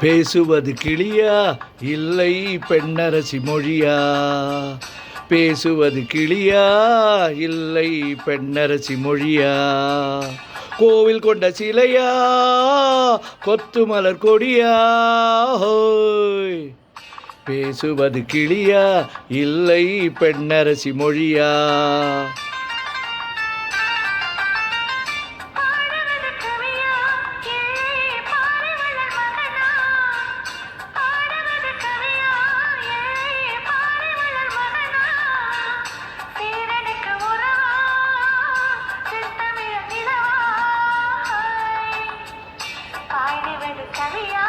பேசுவது கிளியா இல்லை பெண்ணரசி மொழியா? பேசுவது கிளியா இல்லை பெண்ணரசி மொழியா? கோவில் கொண்ட சிலையா கொத்து மலர் கொடியா? ஹோய்! பேசுவது கிளியா இல்லை பெண்ணரசி மொழியா? கவியா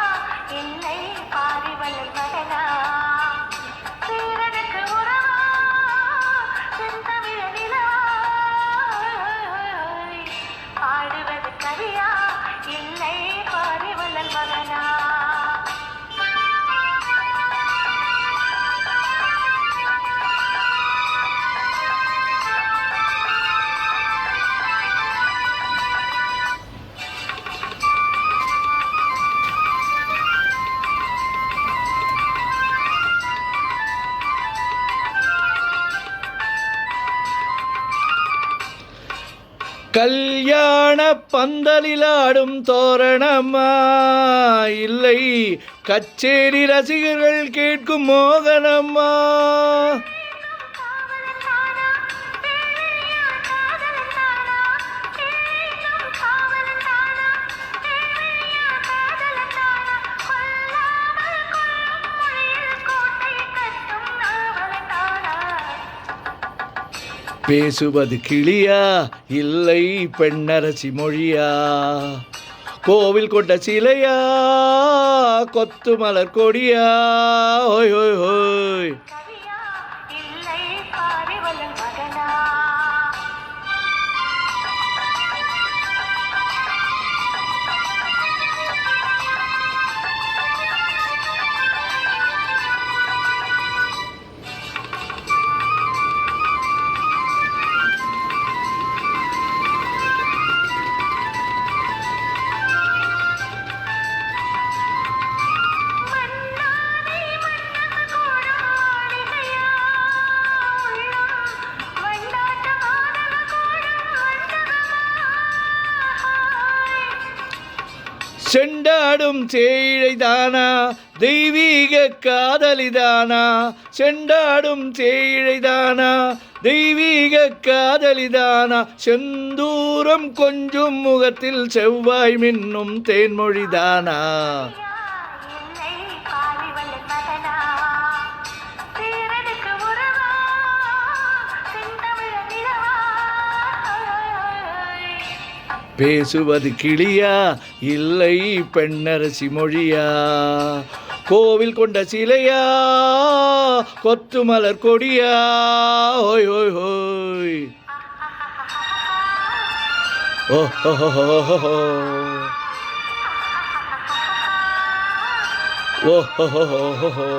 இல்லை பாரிவளர் மகனா? சீரனுக்கு உறவா செந்தமிழ நிலவா? பாடுவது கவியா இல்லை பாரிவளர் மகனா? கல்யாண பந்தலிலாடும் தோரணமா இல்லை கச்சேரி ரசிகர்கள் கேட்கும் மோகனம்மா? பேசுவது கிளியா இல்லை பெண்ணரசி மொழியா? கோவில் கொண்ட சிலையா கொத்து மலர் கொடியா? ஹோய் ஹோய் ஹோய்! செண்டாடும் சேழைதானா தெய்வீக காதலிதானா? செண்டாடும் சேழைதானா தெய்வீக காதலிதானா? செந்தூரம் கொஞ்சம் முகத்தில் செவ்வாய் மின்னும் தேன்மொழிதானா? பேசுவது கிளியா இல்லை பெண்ணரசி மொழியா? கோவில் கொண்ட சிலையா கொத்து மலர் கொடியா? ஹோய் ஹோய் ஹோய்! ஓ ஓ ஓ